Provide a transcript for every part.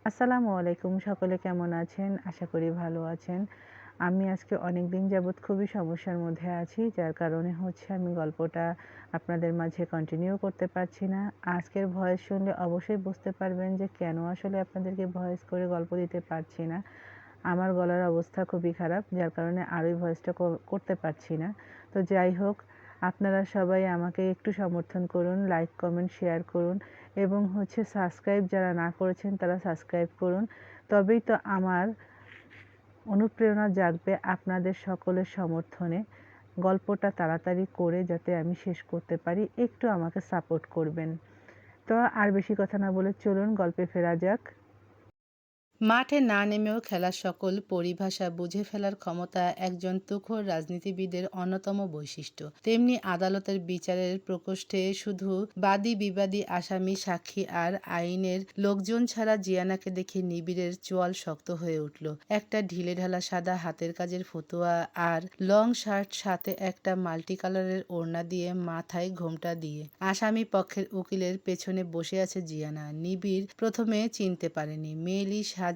আসসালামু আলাইকুম। সকলে কেমন আছেন? আশা করি ভালো আছেন। আমি আজকে অনেকদিন যাবৎ খুবই সমস্যার মধ্যে আছি। যার কারণে হচ্ছে আমি গল্পটা আপনাদের মাঝে কন্টিনিউ করতে পারছি না। আজকের ভয়েস শুনলে অবশ্যই বুঝতে পারবেন যে কেন আসলে আপনাদেরকে ভয়েস করে গল্প দিতে পারছি না। আমার গলার অবস্থা খুবই খারাপ। যার কারণে আর ওই ভয়েসটা করতে পারছি না। তো যাই হোক, আপনারা সবাই আমাকে একটু সমর্থন করুন, লাইক, কমেন্ট, শেয়ার করুন এবং হচ্ছে সাবস্ক্রাইব যারা না করেছেন তারা সাবস্ক্রাইব করুন। তবেই তো আমার অনুপ্রেরণা জাগবে আপনাদের সকলের সমর্থনে। গল্পটা তাড়াতাড়ি করে যাতে আমি শেষ করতে পারি, একটু আমাকে সাপোর্ট করবেন। তো আর বেশি কথা না বলে চলুন গল্পে ফেরা যাক। মাঠে না নেমেও খেলার সকল পরিভাষা বুঝে ফেলার ক্ষমতা একজন তুখোড় রাজনীতিবিদের অন্যতম বৈশিষ্ট্য। তেমনি আদালতের বিচারের প্রকোষ্ঠে শুধু বাদী বিবাদী আসামি সাক্ষী আর আইনের লোকজন ছাড়া জিয়ানাকে দেখে নিবিড়ের চোয়াল শক্ত হয়ে উঠল। একটা ঢিলেঢালা সাদা হাতের কাজের ফতুয়া আর লং শার্ট, সাথে একটা মাল্টি কালারের ওড়না দিয়ে মাথায় ঘোমটা দিয়ে আসামি পক্ষের উকিলের পেছনে বসে আছে জিয়ানা। নিবিড় প্রথমে চিনতে পারেনি। মেয়েলি সাজে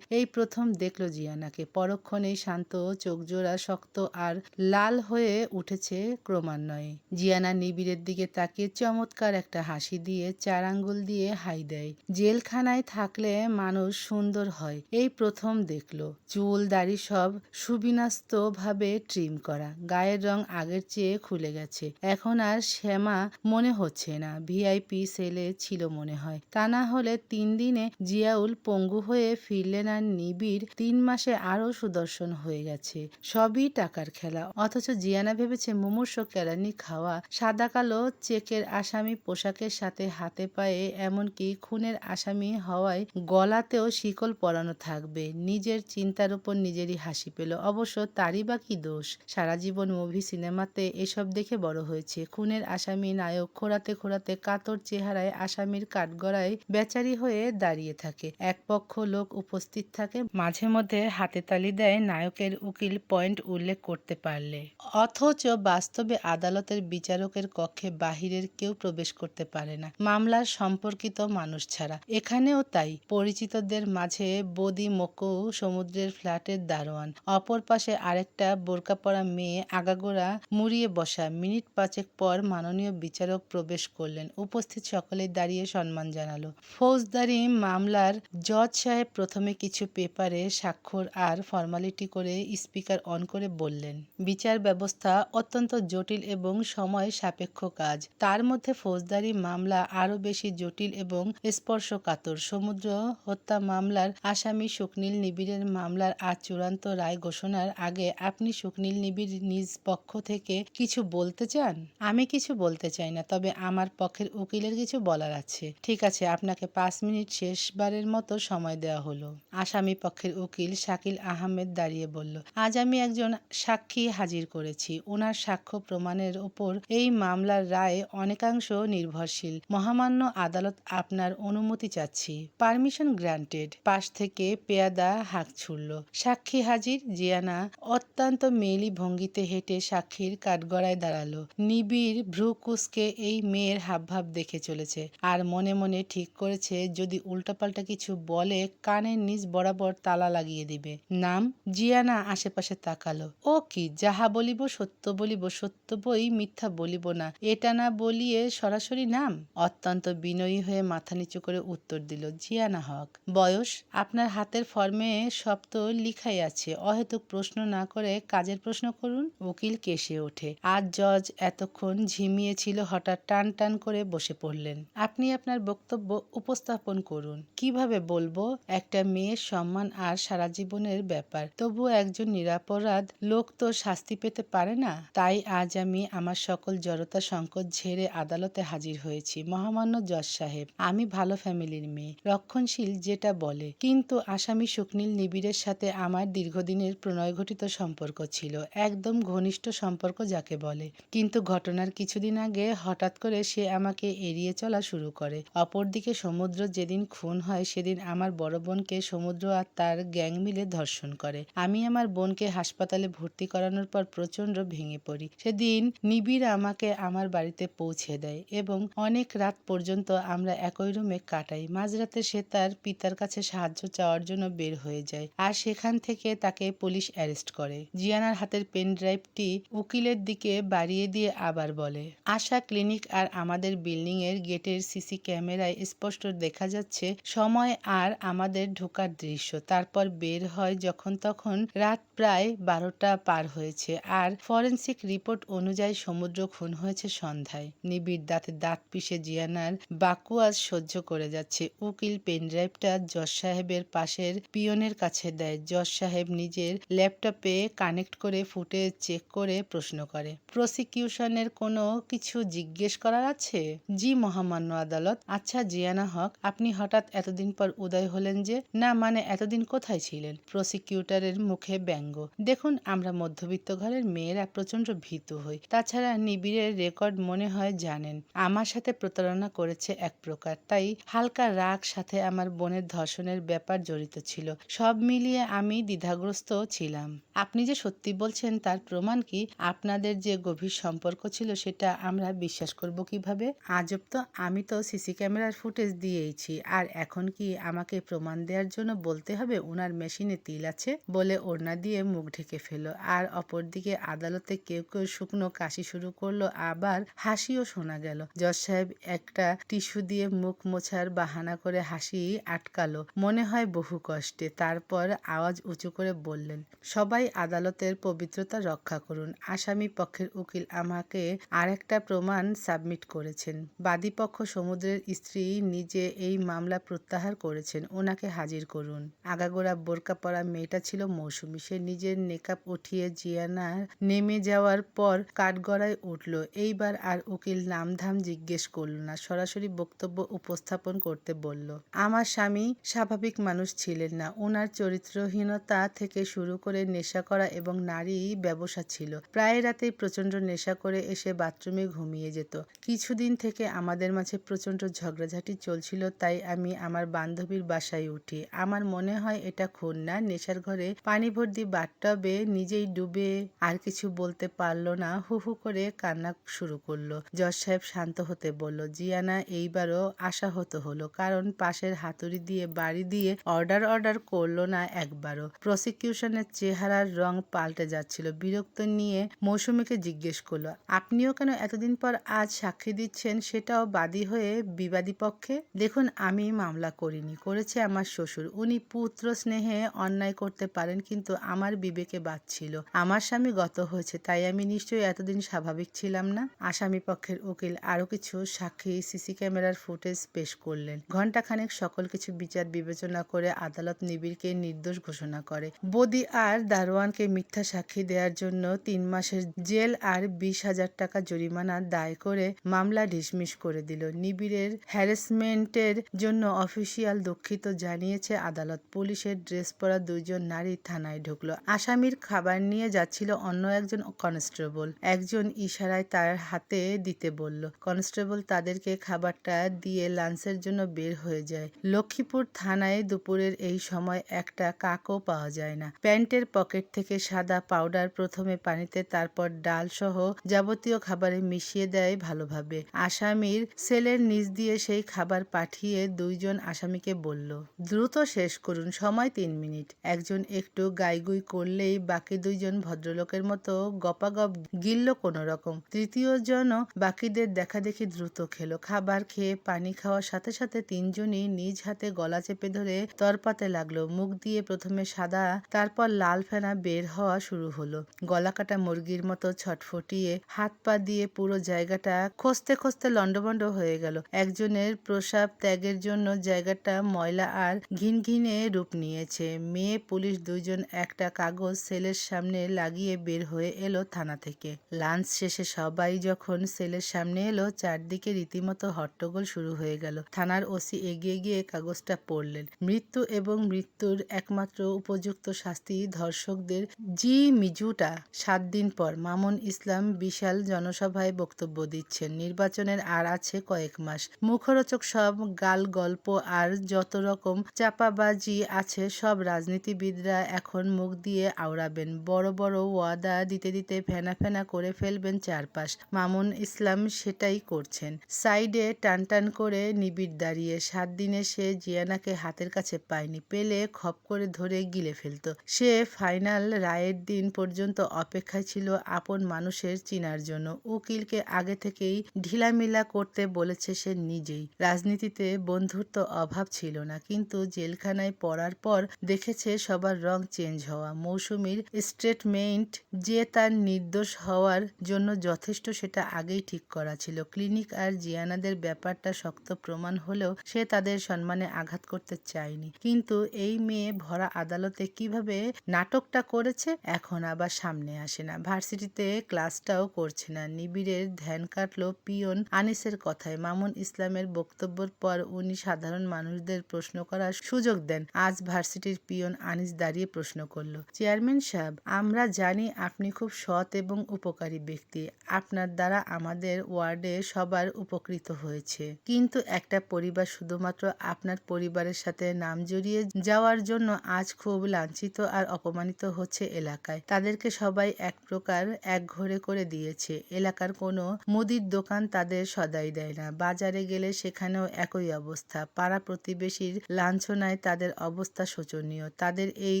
এই প্রথম দেখল জিয়ানাকে। পরক্ষণেই শান্ত চোখজোড়া শক্ত আর লাল হয়ে উঠেছে ক্রমান্বয়ে। জিয়ানা নিবিড়ের দিকে তাকিয়ে চমৎকার একটা হাসি দিয়ে 4 আঙ্গুল দিয়ে হাই দেয়। জেলখানায় থাকলে মানুষ সুন্দর হয় এই প্রথম দেখল। চুল দাড়ি সব সুবিন্যস্ত ভাবে ট্রিম করা। গায়ের রং আগের চেয়ে খুলে গেছে। এখন আর শ্যামা মনে হচ্ছে না, ভিআইপি সেলে ছিল মনে হয়। তা না হলে 3 দিনে জিয়াউল পঙ্গু হয়ে ফিরলেন আর নিবিড় 3 মাসে আরো সুদর্শন হয়ে গেছে। সবই টাকার খেলা। অথচ জিয়ানা ভেবেছে মুমূর্ষ কেরানি খাওয়া, সাদা কালো চেকের আসামি পোশাকের সাথে হাতে পায়ে, এমনকি খুনের আসামি হওয়ায় গলাতেও শিকল পরানো থাকবে। নিজের চিন্তার উপর নিজেরই হাসি পেল। অবশ্য তারই বা কি দোষ? সারা জীবন মুভি সিনেমাতে এসব দেখে বড় হয়েছে। খুনের আসামি নায়ক খোঁড়াতে খোঁড়াতে কাতর চেহারায় আসামির কাঠগড়ায় বেচারি হয়ে দাঁড়িয়ে থাকে। এক পক্ষ লোক উপস্থিত থাকে, মাঝে মধ্যে হাতে তালি দেয় নায়কের উকিল পয়েন্ট উল্লেখ করতে পারলে। অথচ বাস্তবে আদালতের বিচারকের কক্ষে বাহিরের কেউ প্রবেশ করতে পারে না, মামলার সম্পর্কিত মানুষ ছাড়া। এখানেও তাই। পরিচিতদের মাঝে বদি মকৌ সমুদ্রের ফ্ল্যাটের দারোয়ান, অপর পাশে আরেকটা বোরকা পরা মেয়ে আগাগোড়া মুড়িয়ে বসা। মিনিট 5 পর মাননীয় বিচারক প্রবেশ করলেন। উপস্থিত সকলেই দাঁড়িয়ে সম্মান জানালো। ফৌজদারি মামলার জজ সাহেব প্রথমে কিছু পেপারে স্বাক্ষর আর ফর্মালিটি করে স্পিকার অন করে বললেন, বিচার ব্যবস্থা অত্যন্ত জটিল এবং সময় সাপেক্ষ কাজ। তার মধ্যে ফৌজদারি মামলা আরও বেশি জটিল এবং স্পর্শকাতর। সমুদ্র হত্যা মামলার আসামি শুকনীল নিবিড়ের মামলার আজ চূড়ান্ত রায় ঘোষণার আগে আপনি শুকনীল নিবিড় নিজ পক্ষ থেকে কিছু বলতে চান? আমি কিছু বলতে চাই না, তবে আমার পক্ষের উকিলের কিছু বলার আছে। ঠিক আছে, আপনাকে 5 মিনিট শেষবারের মতো সময় দেওয়া হলো। আসামি পক্ষের উকিল শাকিল আহমেদ দাঁড়িয়ে বলল, আজ আমি একজন সাক্ষী হাজির করেছি। ওনার সাক্ষ্য প্রমাণের ওপর এই মামলার রায় অনেকাংশ নির্ভরশীল। মহামান্য আদালত আপনার অনুমতি চাচ্ছি। Permission granted. পাশ থেকে পেয়াদা হাঁক ছুড়ল। সাক্ষী হাজির। জিয়ানা অত্যন্ত মেয়েলি ভঙ্গিতে হেঁটে সাক্ষীর কাঠগড়ায় দাঁড়ালো। নিবিড় ভ্রু কুঁচকে এই মেয়ের হাবভাব দেখে চলেছে আর মনে মনে ঠিক করেছে যদি উল্টাপাল্টা কিছু বলে কানের নিচ বরাবর তালা লাগিয়ে দিবে। নাম? জিয়ানা আশেপাশে তাকালো। ও কি, যাহা বলিব সত্য বলিব, সত্য বই মিথ্যা বলিব না, এটা না বলিয়ে সরাসরি নাম? অত্যন্ত বিনয়ী হয়ে মাথা নিচু করে উত্তর দিল, জিয়ানা হক। বয়স? আপনার হাতের ফর্মে সব তো লিখাই আছে। অহেতুক প্রশ্ন না করে কাজের প্রশ্ন করুন। উকিল কেসে ওঠে। আজ জজ এতক্ষণ ঝিমিয়ে ছিল, হঠাৎ টান টান করে বসে পড়লেন। আপনি আপনার বক্তব্য উপস্থাপন করুন। কিভাবে বলবো? একটা মেয়ের সম্মান আর সারা জীবনের ব্যাপার। তবুও একজন নিরপরাধ লোক তো শাস্তি পেতে পারে না। তাই আজ আমি আমার সকল জড়তা সংকট ঝেড়ে আদালতে হাজির হয়েছি। মহামান্য জজ সাহেব, আমি ভালো ফ্যামিলির মেয়ে, রক্ষণশীল যেটা বলে। কিন্তু আসামি শুকনীল নিবিড়ের সাথে আমার দীর্ঘদিনের প্রণয়ঘটিত সম্পর্ক ছিল, একদম ঘনিষ্ঠ সম্পর্ক যাকে বলে। কিন্তু ঘটনার কিছুদিন আগে হঠাৎ করে সে আমাকে এড়িয়ে চলা শুরু করে। অপরদিকে সমুদ্র যেদিন খুন হয় সেদিন আমার বড় বোন বোনকে সমুদ্র আর তার গ্যাং মিলে ধর্ষণ করে। আমি আমার বোনকে হাসপাতালে ভর্তি করানোর পর প্রচণ্ড ভেঙে পড়ি। সেদিন নিবিড় আমাকে আমার বাড়িতে পৌঁছে দেয় এবং অনেক রাত পর্যন্ত আমরা একই রুমে কাটাই। মাঝরাতে সে তার পিতার কাছে সাহায্য চাওয়ার জন্য বের হয়ে যায় আর সেখান থেকে তাকে পুলিশ অ্যারেস্ট করে। জিয়ানার হাতের পেন ড্রাইভটি উকিলের দিকে বাড়িয়ে দিয়ে আবার বলে, আশা ক্লিনিক আর আমাদের বিল্ডিং এর গেটের সিসি ক্যামেরায় স্পষ্ট দেখা যাচ্ছে সময় আর আমাদের ঢোকার দৃশ্য। তারপর বের হয় যখন তখন রাত প্রায় 12টা পার হয়েছে আর ফরেন্সিক রিপোর্ট অনুযায়ী সমুদ্র খুন হয়েছে সন্ধ্যায়। নিবিড় দাঁতে দাঁত পিষে জিয়ানার বাকুয়াজ সহ্য করে যাচ্ছে। উকিল পেনড্রাইভটা জজ সাহেবের পাশের পিয়নের কাছে দেয়। জজ সাহেব নিজের ল্যাপটপে কানেক্ট করে ফুটেজ চেক করে প্রশ্ন করে, প্রসিকিউশনের কোনো কিছু জিজ্ঞেস করার আছে? জি মহামান্য আদালত। আচ্ছা জিয়ানা হক, আপনি হঠাৎ এতদিন পর উদয় হলেন যে? না মানে এতদিন কোথায় ছিলেন? প্রসিকিউটরের মুখে ব্যঙ্গ। দেখুন, আমরা মধ্যবিত্ত ঘরের মেয়েরা প্রচন্ড ভীতু হই। তাছাড়া নিবিড়ের রেকর্ড মনে হয় জানেন। আমার সাথে প্রতারণা করেছে এক প্রকার, তাই হালকা রাগ, সাথে আমার বোনের ধর্ষণের ব্যাপার জড়িত ছিল। সব মিলিয়ে আমি দ্বিধাগ্রস্ত ছিলাম। আপনি যে সত্যি বলছেন তার প্রমাণ কি? আপনাদের যে গভীর সম্পর্ক ছিল সেটা আমরা বিশ্বাস করব কিভাবে? আজব তো, আমি তো সিসি ক্যামেরার ফুটেজ দিয়েইছি। আর এখন কি আমাকে প্রমাণ দেওয়ার জন্য বলতে হবে ওনার মেশিনে তিল আছে? বলে ওড়না দিয়ে মুখ ঢেকে ফেলল। আর অপরদিকে আদালতে কেউ কেউ শুকনো কাশি শুরু করলো, আবার হাসিও শোনা গেল। জজ সাহেব একটা টিস্যু দিয়ে মুখ মোছার বাহানা করে হাসি আটকালো, মনে হয় বহু কষ্টে। তারপর আওয়াজ উঁচু করে বললেন, সবাই আদালতের পবিত্রতা রক্ষা করুন। আসামি পক্ষের উকিল আমাকে আরেকটা প্রমাণ সাবমিট করেছেন। বাদীপক্ষ সমুদ্রের স্ত্রী নিজে এই মামলা প্রত্যাহার করেছেন। ওনাকে হাজির করুন। আগাগোড়া বোরকা পরা মেয়েটা ছিল মৌসুমী। সে নিজের নেকাব উঠিয়ে জিয়ানার নেমে যাওয়ার পর কাঠগড়ায় উঠল। এইবার আর উকিল নামধাম জিজ্ঞেস করল না, সরাসরি বক্তব্য উপস্থাপন করতে বলল। আমার স্বামী স্বাভাবিক মানুষ ছিলেন না। ওনার চরিত্রহীনতা থেকে শুরু করে নেশা করা এবং নারী ব্যবসা ছিল। প্রায় রাতেই প্রচন্ড নেশা করে এসে বাথরুমে ঘুমিয়ে যেত। কিছুদিন থেকে আমাদের মাঝে প্রচন্ড ঝগড়াঝাটি চলছিল, তাই আমি আমার বান্ধবীর বাসায় উঠি। আমার মনে হয় এটা খুন না। নেশার ঘরে পানি ভর্তি বাথটবে নিজেই ডুবে। আর কিছু বলতে পারলো না, হু হু করে কান্না শুরু করলো। জজ সাহেব শান্ত হতে বলল। জিয়ানা এইবারও আশাহত হলো, কারণ পাশের হাতুড়ি দিয়ে বাড়ি দিয়ে অর্ডার করলো না একবারও। প্রসিকিউশনের চেহারার রং পাল্টে যাচ্ছিল। বিরক্ত নিয়ে মৌসুমীকে জিজ্ঞেস করলো, আপনিও কেন এতদিন পর আজ সাক্ষী দিচ্ছেন, সেটাও বাদী হয়ে বিবাদী পক্ষে? দেখুন, আমি মামলা করিনি, করেছে আমার শ্বশুর। উনি পুত্র স্নেহে অন্যায় করতে পারেন, কিন্তু আমার বিবেকে বাধছিল। আমার স্বামী গত হয়েছে, তাই আমি নিশ্চয়ই এতদিন স্বাভাবিক ছিলাম না। আসামি পক্ষের উকিল আরো কিছু সাক্ষী সিসি ক্যামেরার ফুটেজ পেশ করলেন। ঘণ্টাখানেক সকল কিছু বিচার বিবেচনা করে আদালত নিবিড়কে নির্দোষ ঘোষণা করে। বদি আর দারোয়ানকে মিথ্যা সাক্ষী দেওয়ার জন্য 3 মাসের জেল আর 20,000 টাকা জরিমানা দায় করে মামলা ডিসমিস করে দিল। নিবিড়ের হ্যারাসমেন্টের জন্য অফিসিয়াল দুঃখিত জানিয়েছে আদালত। পুলিশের ড্রেস পরা 2 জন নারী থানায় ঢুকলো। আসামির খাবার নিয়ে যাচ্ছিল অন্য একজন কনস্টেবল। একজন ইশারায় তার হাতে দিতে বলল। কনস্টেবল তাদেরকে খাবারটা দিয়ে লাঞ্চের জন্য বের হয়ে যায়। লক্ষ্মীপুর থানায় দুপুরের এই সময় একটা কাকও পাওয়া যায় না। প্যান্টের পকেট থেকে সাদা পাউডার প্রথমে পানিতে, তারপর ডাল সহ যাবতীয় খাবারে মিশিয়ে দেয় ভালোভাবে। আসামির সেলের নিচ দিয়ে সেই খাবার পাঠিয়ে 2 জন আসামিকে বলল, দ্রুত শেষ করুন, সময় 3 মিনিট। একজন একটু গাইগুই করলেই বাকি 2 জন ভদ্রলোকের মতো গপাগপ গিলল কোনো রকম। তৃতীয় জন বাকিদের দেখাদেখি দ্রুত খেলো। খাবার খেয়ে পানি খাওয়ার সাথে সাথে 3 জনই নিজ হাতে গলা চেপে ধরে তরপাতে লাগলো। মুখ দিয়ে প্রথমে সাদা, তারপর লাল ফেনা বের হওয়া শুরু হলো। গলাকাটা মুরগির মতো ছটফটিয়ে হাত পা দিয়ে পুরো জায়গাটা খসতে খসতে লন্ডভন্ড হয়ে গেল। একজনের প্রসাব ত্যাগের জন্য জায়গাটা ময়লা আর ঘিনঘিনে রূপ নিয়েছে। মেয়ে পুলিশ 2 জন একটা কাগজ সেলের সামনে লাগিয়ে বের হয়ে এলো থানা থেকে। লাঞ্চ শেষে সবাই যখন সেলের সামনে এলো, চারদিকে রীতিমতো হট্টগোল শুরু হয়ে গেল। থানার ওসি এগিয়ে গিয়ে কাগজটা পড়লেন। মৃত্যু এবং মৃত্যুর একমাত্র উপযুক্ত শাস্তি ধর্ষকদের। জি মিজুটা 7 দিন পর মামুন ইসলাম বিশাল জনসভায় বক্তব্য দিচ্ছেন। নির্বাচনের আর আছে কয়েক মাস। মুখরোচক সব গাল গল্প আর যত রকম চাপাবাজি আছে সব রাজনীতিবিদরা এখন মুখ দিয়ে আওড়াবেন, বড় বড় ওয়াদা দিতে দিতে ফেনা ফেনা করে ফেলবেন চারপাশ। মামুন ইসলাম সেটাই করছেন। সাইডে টানটান করে নিবিড় দাঁড়িয়ে। 7 দিনে সে জিয়ানাকে হাতের কাছে পায়নি, পেলে খপ করে ধরে গিলে ফেলত। সে ফাইনাল রায়ের দিন পর্যন্ত অপেক্ষায় ছিল আপন মানুষের চিনার জন্য। উকিলকে আগে থেকেই ঢিলামিলা করতে বলেছে সে নিজেই। রাজনীতিতে বন্ধুত্ব অভাব ছিল না, কিন্তু জেলখানায় পড়ার পর দেখেছে সবার রং চেঞ্জ হওয়া। মৌসুমীর স্টেটমেন্ট যে তার নির্দোষ হওয়ার জন্য যথেষ্ট সেটা আগেই ঠিক করা ছিল। ক্লিনিক আর জিয়ানাদের ব্যাপারটা শক্ত প্রমাণ হলেও সে তাদের সম্মানে আঘাত করতে চায়নি। কিন্তু এই মেয়ে ভরা আদালতে কিভাবে নাটকটা করেছে এখন আবার সামনে আসে না। ভার্সিটিতে ক্লাসটাও করছে না। নিবিড়ের ধ্যান কাটল পিয়ন আনিসের কথায়। মামুন ইসলামের বক্তব্যের পর উনি সাধারণ মানুষদের প্রশ্ন করার সুযোগ দেন। আজ ভার্সিটির পিয়ন আনিস দাঁড়িয়ে প্রশ্ন করল, চেয়ারম্যান সাহেব, আমরা জানি আপনি খুব সৎ এবং উপকারী ব্যক্তি। আপনার দ্বারা আমাদের ওয়ার্ডে সবার উপকৃত হয়েছে, কিন্তু একটা পরিবার শুধুমাত্র আপনার পরিবারের সাথে নাম জড়িয়ে যাওয়ার জন্য আজ খুব লাঞ্ছিত আর অপমানিত হচ্ছে এলাকায়। তাদেরকে সবাই এক প্রকার একঘরে করে দিয়েছে। এলাকার কোনো মুদির দোকান তাদের সদাই দেয় না। বাজারে গেলে সেখানেও একই অবস্থা। পাড়া প্রতিবেশীর লাঞ্ছনায় তাদের অবস্থা শোচনীয়। তাদের এই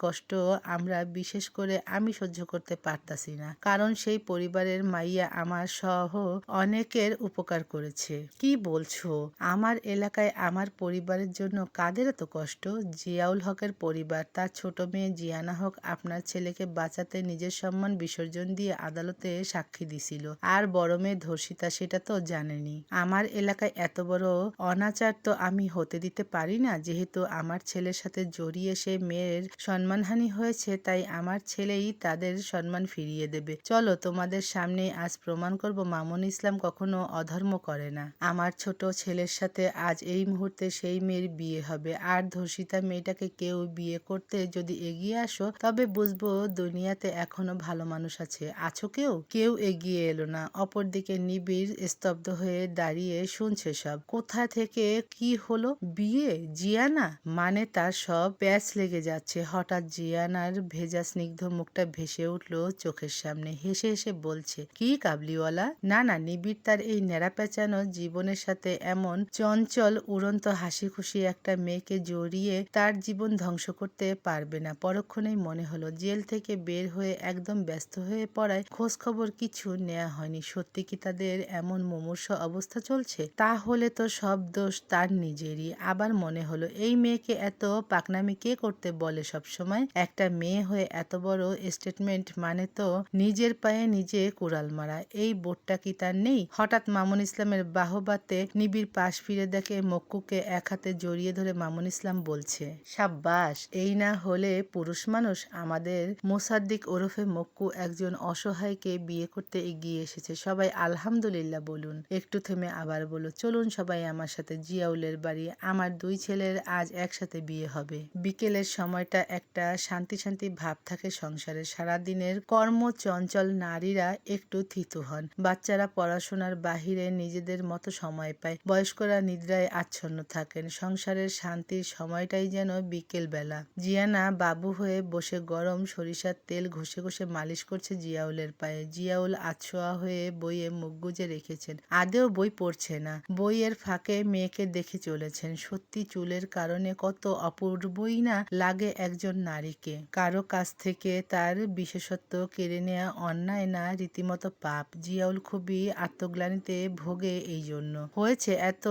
কষ্ট আমরা, বিশেষ করে আমি সহ্য করতে পারতাছি না, কারণ সেই পরিবারের মাইয়া আমার সহ অনেকের উপকার করেছে। কি বলছো? আমার এলাকায় আমার পরিবারের জন্য কাদের এত কষ্ট? জিয়াউল হকের পরিবার, তার ছোট মেয়ে জিয়ানা হক আপনার ছেলেকে বাঁচাতে নিজের সম্মান বিসর্জন দিয়ে আদালতে সাক্ষী দিছিল। আর বড় মেয়ে ধর্ষিতা, সেটা তো জানেনই। আমার এলাকায় এত বড় অনাচার তো আমি হতে দিতে পারি না। যেহেতু আমার ছেলের সাথে জড়িয়ে সে মেয়ের সম্মানহানি হয়েছে, তাই আমার ছেলেই তাদের সম্মান ফিরিয়ে দেবে। চলো, তোমাদের সামনে আজ প্রমাণ করব মামুন ইসলাম কখনো অধর্ম করে না। আমার ছোট ছেলের সাথে আজ এই মুহূর্তে সেই মেয়ের বিয়ে হবে। আর ধর্ষিতা মেয়েটাকে কেউ বিয়ে করতে যদি এগিয়ে আসো, তবে বুঝবো দুনিয়াতে এখনো ভালো মানুষ আছে। আছো কেউ? কেউ এগিয়ে এলো না। অপরদিকে নিবিড় স্তব্ধ হয়ে দাঁড়িয়ে শুনছে সব। কোথা থেকে কি হলো? বিয়ে? জিয়ানা? মানে তার সব প্যাচ লেগে যাচ্ছে। হঠাৎ জিয়ানার ভেজা স্নিগ্ধ মুখটা ভেসে উঠল চোখের সামনে। হেসে হেসে বলছে, কি কাবলিওয়ালা? না না, নিবিড় তার এই ন্যাড়া পেঁচানো জীবনের সাথে এমন চঞ্চল উড়ন্ত হাসি খুশি একটা মেয়েকে জড়িয়ে তার জীবন ধ্বংস করতে পারবে না। পরক্ষণেই মনে হলো জেল থেকে বের হয়ে একদম ব্যস্ত হয়ে পড়ায় খোঁজ খবর কিছু নেওয়া হয়নি। সত্যি কি তাদের এমন মুমূর্ষ অবস্থা চলছে? তাহলে তো সব দোষ তার নিজেরই। আবার মনে হলো, এই মেয়েকে এত পাকনামি কে করতে বলে সব সময়? একটা মেয়ে হয়ে এত বড় স্টেটমেন্ট মানে তো নিজের পায়ে নিজে কুড়াল মারা। এই বোধটা কি তার নেই? হঠাৎ মামুন ইসলামের বাহবাতে নিবিড় পাশ ফিরে দেখে মক্কুকে এক হাতে জড়িয়ে ধরে মামুন ইসলাম বলছে, সাব্বাস, এই না হলে পুরুষ মানুষ। আমাদের মোসাদ্দিক ওরফে মক্কু একজন অসহায়কে বিয়ে করতে এগিয়ে এসেছে। সবাই আলহামদুলিল্লাহ বলুন। একটু থেমে আবার বলো, চলুন সবাই আমার সাথে জিয়াউলের বাড়ি। আমার 2 ছেলের আজ একসাথে বিয়ে হবে। বিকেলের সময়টা একটা শান্তি শান্তি ভাব থাকে সংসারে। সারাদিনের কর্মচঞ্চল নারীরা একটু থিতু হন। বাচ্চারা পড়াশোনার বাহিরে নিজেদের মতো সময় পায়। বয়স্করা নিদ্রায় আচ্ছন্ন থাকেন। সংসারের শান্তির সময়টাই যেন বিকেল বেলা। জিয়ানা বাবু হয়ে বসে গরম সরিষার তেল ঘষে ঘষে মালিশ করছে জিয়াউলের পায়ে। জিয়াউল আছোয়া হয়ে বইয়ে মুখ গুজে রেখেছেন। আদেও বই পড়ছে না। বইয়ের ফাঁকে মেয়েকে দেখে চলেছেন। সত্যি চুলের কারণে কত অপূর্বই না লাগে একজন নারীকে। কারো কাছ থেকে তার বিশেষত্ব কেড়ে নেওয়া অন্যায় না রীতিমতো পাপ। জিয়াউল খুবই আত্মগ্লানিতে ভোগে এই জন্য। হয়েছে, এত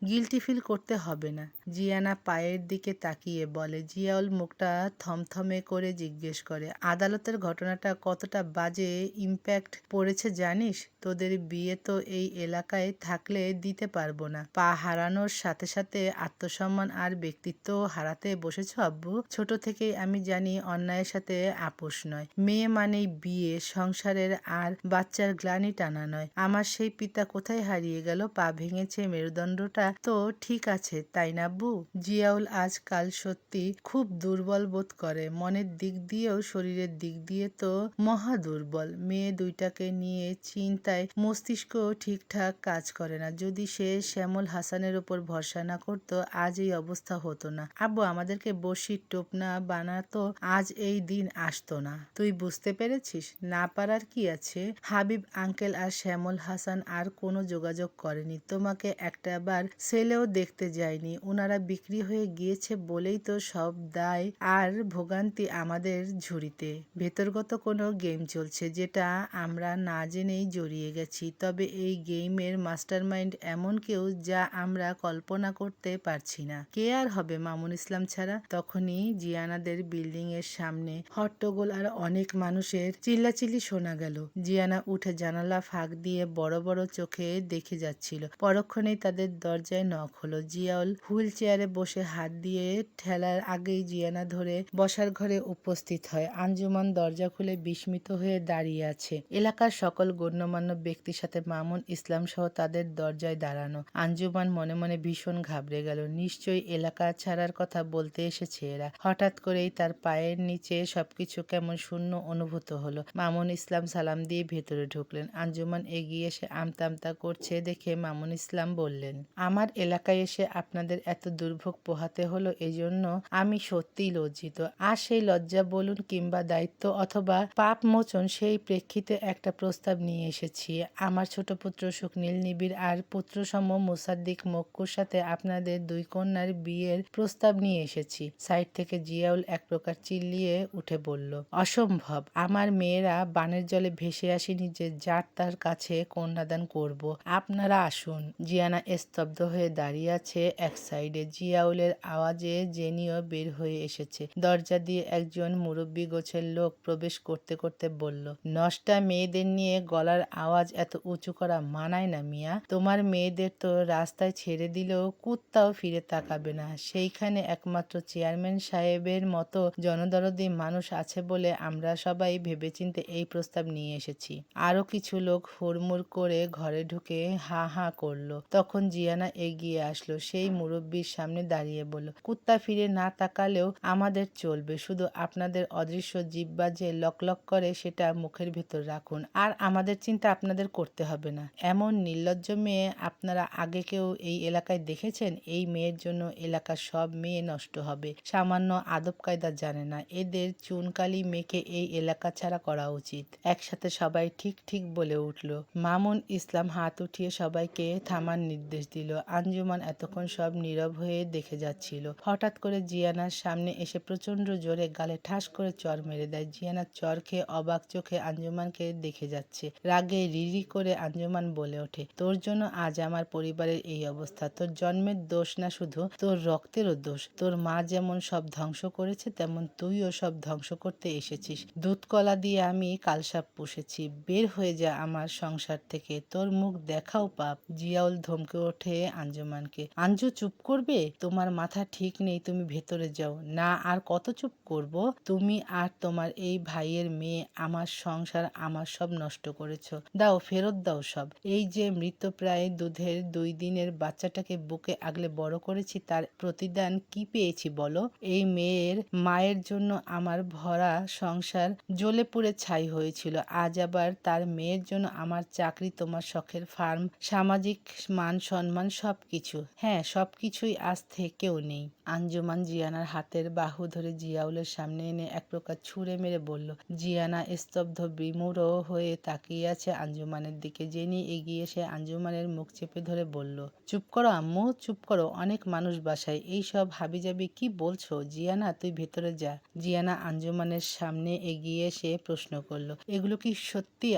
গিল্টি ফিল করতে হবে না। জিয়ানা পায়ের দিকে তাকিয়ে বলে। জিয়াউল মুখটা থমথমে করে জিজ্ঞেস করে, আদালতের ঘটনাটা কতটা বাজে ইম্প্যাক্ট পড়েছে জানিস? তোদের বিয়ে তো এই এলাকায় থাকলে দিতে পারবো না। পা হারানোর সাথে সাথে আত্মসম্মান আর ব্যক্তিত্ব হারাতে বসেছ আব্বু। ছোট থেকেই আমি জানি অন্যায়ের সাথে আপোষ নয়। মেয়ে মানেই বিয়ে, সংসারের আর বাচ্চার গ্লানি টানা নয়। আমার সেই পিতা কোথায় হারিয়ে গেল? পা ভেঙেছে, মেরুদণ্ডটা তো ঠিক আছে তাই না আব্বু? জিয়াউল আজকাল সত্যি খুব দুর্বল বোধ করে, মনের দিক দিয়েও শরীরের দিক দিয়ে তো মহা দুর্বল। মেয়ে দুইটাকে নিয়ে চিন্তায় মস্তিষ্ক ঠিকঠাক কাজ করে না। যদি সে শ্যামল হাসানের উপর ভরসা না করতো আজ এই অবস্থা হতো না। আব্বু আমাদেরকে বড়শির টোপ না বানাতো আজ এই দিন আসতো না। তুই বুঝতে পেরেছিস? না পারার কি আছে? হাবিব আঙ্কেল আর শ্যামল হাসান আর কোনো যোগাযোগ করেনি, তোমাকে একটাবার ছেলেও দেখতে যায়নি। ওনারা বিক্রি হয়ে গিয়েছে বলেই তো সব দায় আর ভোগান্তি আমাদের ঝুড়িতে। ভেতরগত কোনো গেম চলছে যেটা আমরা না জেনেই জড়িয়ে গেছি। তবে এই গেমের মাস্টারমাইন্ড এমন কেউ যা আমরা কল্পনা করতে পারছি না। কে আর হবে মামুন ইসলাম ছাড়া? তখনই জিয়ানাদের বিল্ডিং এর সামনে হট্টগোল আর অনেক মানুষের চিল্লাচিল্লি শোনা গেল। জিয়ানা উঠে জানালা ফাঁক দিয়ে বড় বড় চোখে দেখে যাচ্ছিল। পরক্ষণেই তাদের দরজায় নক হলো। জিয়াউল হুইল চেয়ারে বসে হাত দিয়ে ঠেলার আগেই জিয়ানা ধরে বসার ঘরে উপস্থিত হয়। আঞ্জুমান দরজা খুলে বিস্মিত হয়ে দাঁড়িয়ে আছে। এলাকার সকল গণ্যমান্য ব্যক্তির সাথে মামুন ইসলাম সহ তাদের দরজায় দাঁড়ানো। আঞ্জুমান মনে মনে ভীষণ ঘাবড়ে গেল। নিশ্চয়ই এলাকা ছাড়ার কথা বলতে এসেছে এরা। হঠাৎ করেই তার পায়ের নিচে সবকিছু কেমন শূন্য অনুভূত হলো। মামুন ইসলাম সালাম দিয়ে ভেতরে ঢুকলেন। আঞ্জুমান এগিয়ে এসে আমতা আমতা করছে দেখে মামুন ইসলাম বললেন, আমার এলাকায় এসে আপনাদের এত দুর্ভোগ পোহাতে হলো, এজন্য আমি সত্যিই লজ্জিত। আর সেই লজ্জা বলুন কিংবা দায়িত্ব অথবা পাপ মোচন, সেই প্রেক্ষিতে একটা প্রস্তাব নিয়ে এসেছি। আমার ছোট পুত্র শুকনীল নিবিড় আর পুত্রসম মোসাদ্দিক মক্কুর সাথে আপনাদের দুই কন্যার বিয়ের প্রস্তাব নিয়ে এসেছি। সাইড থেকে জিয়াউল এক প্রকার চিল্লিয়ে উঠে বলল, অসম্ভব, আমার মেয়েরা বানের জলে ভেসে আসেনি যে যার তার কাছে কন্যাদান করব। আপনারা আসুন। জিয়ানা স্তব্ধ হয়ে দাঁড়িয়ে আছে এক সাইডে। জিয়াউলের আওয়াজে জেনিও বের হয়ে এসেছে। দরজা দিয়ে একজন মুরব্বী গোছের লোক প্রবেশ করতে করতে বলল, নষ্টা মেয়েদের নিয়ে গলার আওয়াজ এত উঁচু করা মানায় না মিয়া। তোমার মেয়েদের তো রাস্তায় ছেড়ে দিলেও কুত্তাও ফিরে তাকাবে না। সেইখানে একমাত্র চেয়ারম্যান সাহেবের মতো জনদরদি মানুষ আছে বলে আমরা সবাই ভেবেচিন্তে এই প্রস্তাব নিয়ে এসেছি। আরো কিছু লোক হুড়মুড় করে ঘরে ঢুকে হা হা করলো। তখন জিয়ানা এগিয়ে আসলো, সেই মুরব্বীর সামনে দাঁড়িয়ে বলল, কুত্তা ফিরে না তাকালেও আমাদের চলবে, শুধু আপনাদের অদৃশ্য জিহ্বা যে লকলক করে সেটা মুখের ভেতর রাখুন। আর আমাদের চিন্তা আপনাদের করতে হবে না। এমন নির্লজ্জ মেয়ে আপনারা আগে কেউ এই এলাকায় দেখেছেন? এই মেয়ের জন্য এলাকার সব মেয়ে নষ্ট হবে। সামান্য আদব কায়দা জানে না। এদের চুনকালি মেখে এই এলাকা ছাড়া করা উচিত। একসাথে সবাই ঠিক ঠিক বলে উঠল। মামুন ইসলাম হাত উঠিয়ে সবাইকে থামার নির্দেশ দিল। আঞ্জুমান এতক্ষণ সব নীরব হয়ে দেখে যাচ্ছিল। হঠাৎ করে জিয়ানার সামনে এসে প্রচন্ড জোরে গালে ঠাস করে চর মেরে দেয়। জিয়ানার চর খেয়ে অবাক চোখে আঞ্জুমানকে দেখে যাচ্ছে। রাগে রিরি করে আঞ্জুমান বলে ওঠে, তোর জন্য আজ আমার পরিবারের এই অবস্থা। তোর জন্মের দোষ না, শুধু তোর রক্তেরও দোষ। তোর মা যেমন সব ধ্বংস করেছে তেমন তুইও সব ধ্বংস করতে এসেছিস। দুধ কলা দিয়ে আমি কালসাপ পুষেছি। বের হয়ে যা আমার সংসার থেকে, তোর মুখ দেখাও পাপ। জিয়াউল ধমকে ওঠে আঞ্জুমানকে, আঞ্জু চুপ করবে? তোমার মাথা ঠিক নেই, তুমি ভেতরে যাও। না, আর কত চুপ করব? তুমি আর তোমার এই ভাইয়ের মেয়ে আমার সংসার, আমার সব নষ্ট করেছো। দাও, ফেরত দাও সব। এই যে মৃতপ্রায় দুধের 2 দিনের বাচ্চাটাকে বুকে আগলে বড় করেছি, তার প্রতিদান কি পেয়েছি বলো? এই মেয়ের মায়ের জন্য আমার ভরা সংসার জ্বলে পুড়ে ছাই হয়েছিল, আজ আবার তার মেয়ের জন্য আমার চাকরি, তোমার শখের ফার্ম, সামাজিক মান সম্মান সবকিছু। হ্যাঁ, সবকিছুই আজ থেকেও নেই। আঞ্জুমান জিয়ানার হাতের বাহু ধরে জিয়াউলের সামনে এনে এক প্রকার ছুঁড়ে মেরে বলল। জিয়ানা স্তব্ধ বিমূঢ় হয়ে তাকিয়ে আছে আঞ্জুমানের দিকে। জেনি এগিয়ে এসে আঞ্জুমানের মুখ চেপে ধরে বলল, চুপ করো আম্মু, চুপ করো। অনেক মানুষ বাসায়, এইসব হাবিজাবি কি বলছো? জিয়ানা, তুই ভেতরে যা। জিয়ানা আঞ্জুমানের সামনে এগিয়ে এসে প্রশ্ন করলো, এগুলো কি সত্যি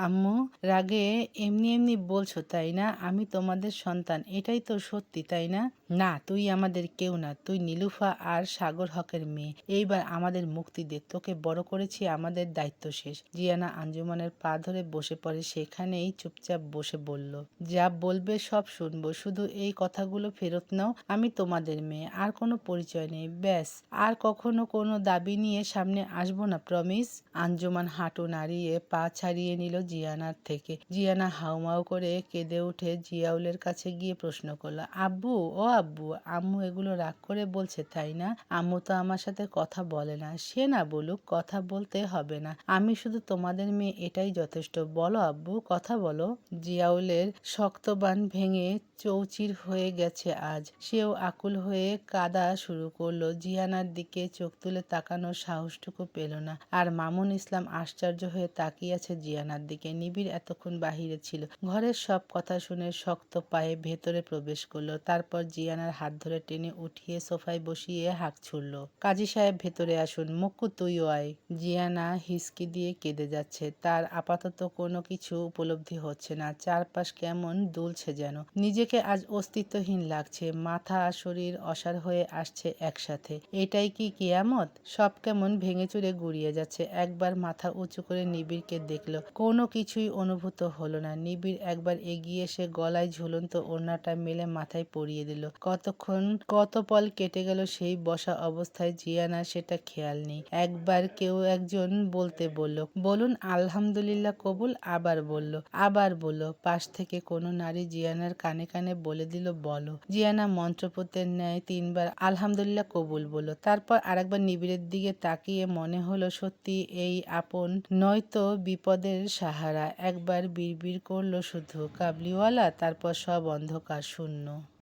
আম্মু? রাগে এমনি এমনি বলছো তাই না? আমি তোমাদের সন্তান, এটাই তো সত্যি তাই না? না, তুই আমাদের কেউ না। তুই নীলুফা আর সাগর হকের মেয়ে। এইবার আমাদের মুক্তি দে। তোকে বড় করেছি, আমাদের দায়িত্ব শেষ। জিয়ানা আঞ্জুমানের পা ধরে বসে পড়ে, সেখানেই চুপচাপ বসে বলল, যা বলবে সব শুনবো, শুধু এই কথাগুলো ফেরত নাও। আমি তোমাদের মেয়ে, আর কোনো পরিচয় নেই, ব্যাস। আর কখনো কোনো দাবি নিয়ে সামনে আসবো না, প্রমিস। আঞ্জুমান হাঁটু নাড়িয়ে পা ছাড়িয়ে নিল জিয়ানার থেকে। জিয়ানা হাউমাউ করে কেঁদে উঠে জিয়াউলের কাছে গিয়ে প্রশ্ন করলো, আব্বু, ও আব্বু, আম্মু এগুলো রাগ করে বলছে তাই না? আম্মু তো আমার সাথে কথা বলে না। সে না বলুক, কথা বলতে হবে না, আমি শুধু তোমাদের মেয়ে, এটাই যথেষ্ট। বলো আব্বু, কথা বলো। জিয়াউলের শক্ত বান ভেঙে চৌচির হয়ে গেছে আজ। সেও আকুল হয়ে কাঁদা শুরু করলো। জিয়ানার দিকে চোখ তুলে তাকানোর সাহসটুকু পেল না। আর মামুন ইসলাম আশ্চর্য হয়ে তাকিয়ে আছে জিয়ানার দিকে। নিবিড় এতক্ষণ বাহিরে ছিল। ঘরের সব কথা শুনে শক্ত পায়ে ভেতরে প্রবেশ করলো। তারপর জিয়ানার হাত ধরে টেনে উঠিয়ে সোফায় বসিয়ে হাঁক ছুড়ল, কাজী সাহেব ভেতরে আসুন। মুক্কু, তুইও আয়। জিয়ানা হিসকি দিয়ে কেঁদে যাচ্ছে। তার আপাতত কোনো কিছু উপলব্ধি হচ্ছে না। চারপাশ কেমন দুলছে যেন। নিজেকে আজ অস্তিত্বহীন লাগছে। মাথা আর শরীর অসাড় হয়ে আসছে একসাথে। এটাই কি কিয়ামত? সব কেমন ভেঙে চুরে গুড়িয়ে যাচ্ছে। একবার মাথা উঁচু করে নিবিড়কে দেখলো। কোনো কিছুই অনুভূত হলো না। নিবিড় একবার এগিয়ে এসে গলায় ঝুলন্ত ওড়নাটা মেলে মাথায় পরিয়ে দিল। কত পল কেটে গেল সেই বসা অবস্থায়। জিয়ানা সেটা খেয়াল নেই। একবার কেউ একজন বলতে বলল, বলুন আলহামদুলিল্লাহ কবুল। আবার বলল। পাশ থেকে কোনো নারী জিয়ানার কানে কানে বলে দিল, বলো। জিয়ানা মন্ত্রপতের ন্যায় 3 বার আলহামদুলিল্লাহ কবুল বলল। তারপর আরেকবার নিবিড়ের দিকে তাকিয়ে মনে হলো সত্যি এই আপন, নয়তো বিপদের সাহারা। একবার বিড়বিড় করলো শুধু, কাবলিওয়ালা। তারপর সব অন্ধকার, শূন্য।